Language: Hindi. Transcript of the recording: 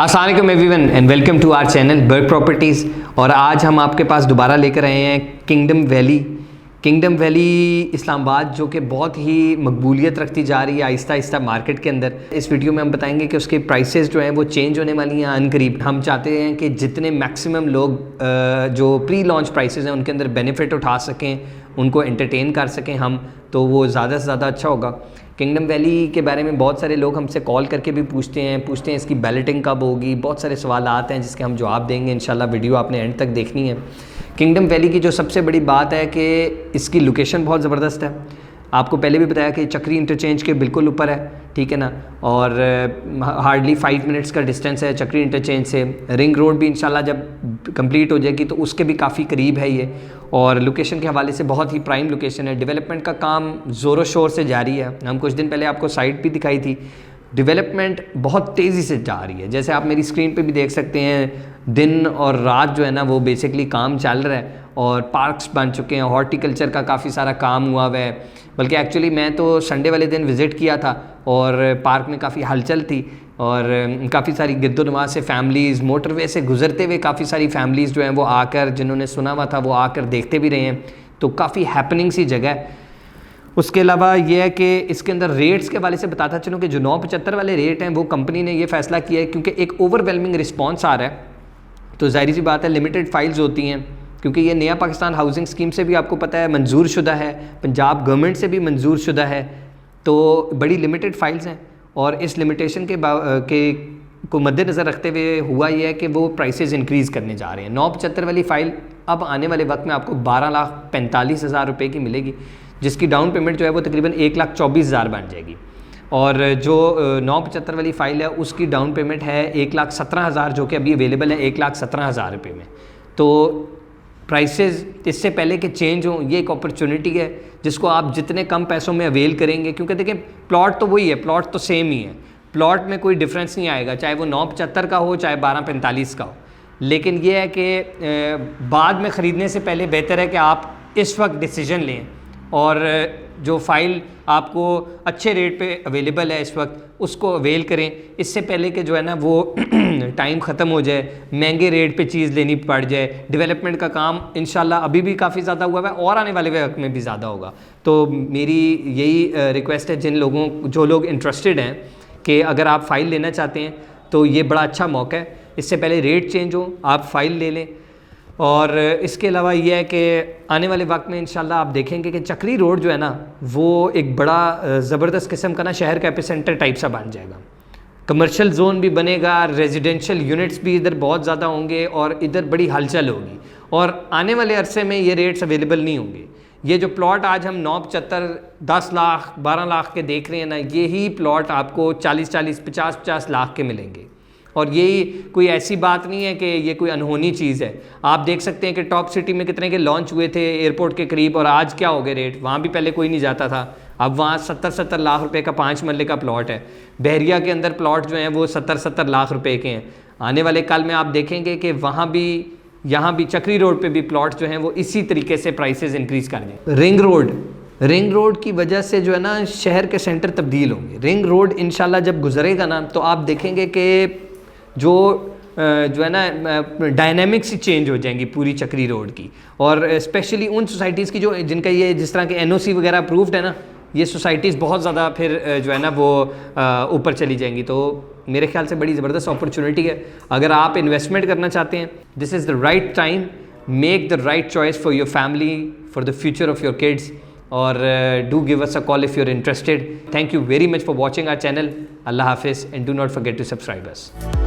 अस्सलाम वालेकुम everyone and welcome to our channel Burg Properties. और आज हम आपके पास दोबारा लेकर आए हैं किंगडम वैली इस्लामाबाद, जो कि बहुत ही मकबूलियत रखती जा रही है आहिस्ता आहिस्ता मार्केट के अंदर। इस वीडियो में हम बताएंगे कि उसके प्राइसेस जो हैं वो चेंज होने वाली हैं अनकरीब। हम चाहते हैं कि जितने मैक्सिमम लोग जो प्री लॉन्च प्राइसेस हैं उनके अंदर बेनिफिट उठा सकें, उनको एंटरटेन कर सकें हम, तो वो ज़्यादा से ज़्यादा अच्छा होगा। किंगडम वैली के बारे में बहुत सारे लोग हमसे कॉल करके भी पूछते हैं इसकी बैलेटिंग कब होगी। बहुत सारे सवाल आते हैं जिसके हम जवाब देंगे इंशाल्लाह। वीडियो आपने एंड तक देखनी है। किंगडम वैली की जो सबसे बड़ी बात है कि इसकी लोकेशन बहुत ज़बरदस्त है। आपको पहले भी बताया कि चक्री इंटरचेंज के बिल्कुल ऊपर है, ठीक है ना, और हार्डली 5 मिनट्स का डिस्टेंस है चक्री इंटरचेंज से। रिंग रोड भी इंशाल्लाह जब कंप्लीट हो जाएगी तो उसके भी काफ़ी करीब है ये, और लोकेशन के हवाले से बहुत ही प्राइम लोकेशन है। डेवलपमेंट का काम ज़ोरों शोर से जारी है। हम कुछ दिन पहले आपको साइट भी दिखाई थी। डेवलपमेंट बहुत तेज़ी से जा रही है, जैसे आप मेरी स्क्रीन पे भी देख सकते हैं। दिन और रात जो है ना वो बेसिकली काम चल रहा है, और पार्क्स बन चुके हैं, हॉर्टिकल्चर का काफ़ी सारा काम हुआ हुआ है। बल्कि एक्चुअली मैं तो संडे वाले दिन विज़िट किया था और पार्क में काफ़ी हलचल थी, और काफ़ी सारी गिरदोनवा से फैमिलीज़, मोटरवे से गुजरते हुए काफ़ी सारी फैमिलीज़ जो हैं वो आकर, जिन्होंने सुना हुआ था वो आकर देखते भी रहे हैं। तो काफ़ी हैपनिंग सी जगह है। उसके अलावा ये है कि इसके अंदर रेट्स के वाले से बताता चलूँ कि जो 975 वाले रेट हैं वो कंपनी ने ये फ़ैसला किया है क्योंकि एक ओवरवेलमिंग रिस्पॉन्स आ रहा है। तो ज़ाहिर सी बात है लिमिटेड फ़ाइल्स होती हैं, क्योंकि ये नया पाकिस्तान हाउसिंग स्कीम से भी आपको पता है मंजूर शुदा है, पंजाब गवर्नमेंट से भी मंजूर शुदा है। तो बड़ी लिमिटेड फ़ाइल्स हैं, और इस लिमिटेशन के को मद्देनज़र रखते हुए हुआ ये है कि वो प्राइसेस इंक्रीज़ करने जा रहे हैं। 975 वाली फ़ाइल अब आने वाले वक्त में आपको 12,45,000 रुपये की मिलेगी, जिसकी डाउन पेमेंट जो है वो तकरीबन 1,24,000 बन जाएगी। और जो 975 वाली फ़ाइल है उसकी डाउन पेमेंट है 1,17,000, जो कि अभी अवेलेबल है 1,17,000 रुपये में। तो प्राइसेस इससे पहले कि चेंज हों, ये एक अपॉर्चुनिटी है जिसको आप जितने कम पैसों में अवेल करेंगे, क्योंकि देखिए प्लॉट तो वही है, प्लॉट तो सेम ही है, प्लॉट में कोई डिफरेंस नहीं आएगा, चाहे वो 975 का हो चाहे 1245 का हो। लेकिन ये है कि बाद में ख़रीदने से पहले बेहतर है कि आप इस वक्त डिसीजन लें, और जो फ़ाइल आपको अच्छे रेट पे अवेलेबल है इस वक्त उसको अवेल करें, इससे पहले कि जो है ना वो टाइम ख़त्म हो जाए, महंगे रेट पे चीज़ लेनी पड़ जाए। डेवलपमेंट का काम इंशाल्लाह अभी भी काफ़ी ज़्यादा हुआ है और आने वाले वक्त में भी ज़्यादा होगा। तो मेरी यही रिक्वेस्ट है जो लोग इंटरेस्टेड हैं कि अगर आप फ़ाइल लेना चाहते हैं तो ये बड़ा अच्छा मौका है। इससे पहले रेट चेंज हो आप फ़ाइल ले लें। और इसके अलावा ये है कि आने वाले वक्त में इंशाल्लाह आप देखेंगे कि चक्री रोड जो है ना वो एक बड़ा ज़बरदस्त किस्म का ना शहर का एपिसेंटर टाइप सा बन जाएगा। कमर्शियल जोन भी बनेगा, रेजिडेंशियल यूनिट्स भी इधर बहुत ज़्यादा होंगे, और इधर बड़ी हलचल होगी। और आने वाले अरसे में ये रेट्स अवेलेबल नहीं होंगे। ये जो प्लॉट आज हम 975, 10 लाख, 12 लाख के देख रहे हैं ना, यही प्लॉट आपको 40-40, 50-50 लाख के मिलेंगे। और यही कोई ऐसी बात नहीं है कि ये कोई अनहोनी चीज़ है। आप देख सकते हैं कि टॉप सिटी में कितने के लॉन्च हुए थे एयरपोर्ट के करीब, और आज क्या हो गए रेट। वहाँ भी पहले कोई नहीं जाता था, अब वहाँ 70-70 लाख रुपए का 5 मरले का प्लॉट है। बहरिया के अंदर प्लॉट जो हैं वो 70-70 लाख रुपए के हैं। आने वाले कल में आप देखेंगे कि वहाँ भी, यहाँ भी, चक्री रोड पे भी प्लॉट जो हैं वो इसी तरीके से प्राइसेस इंक्रीज़ कर दें। रिंग रोड की वजह से जो है ना शहर के सेंटर तब्दील होंगे। रिंग रोड इंशाल्लाह जब गुजरेगा ना तो आप देखेंगे कि जो है ना डायनेमिक्स ही चेंज हो जाएंगी पूरी चक्री रोड की। और स्पेशली उन सोसाइटीज़ की जिनका ये जिस तरह के NOC वगैरह अप्रूव्ड है ना, ये सोसाइटीज़ बहुत ज़्यादा फिर जो है ना वो ऊपर चली जाएंगी। तो मेरे ख्याल से बड़ी ज़बरदस्त अपॉर्चुनिटी है। अगर आप इन्वेस्टमेंट करना चाहते हैं, this is the right time. Make the right choice for your family, for the future of your kids. और do give us a call if you are interested. Thank you very much for watching our channel. अल्लाह हाफिज़, and do not forget to subscribe us.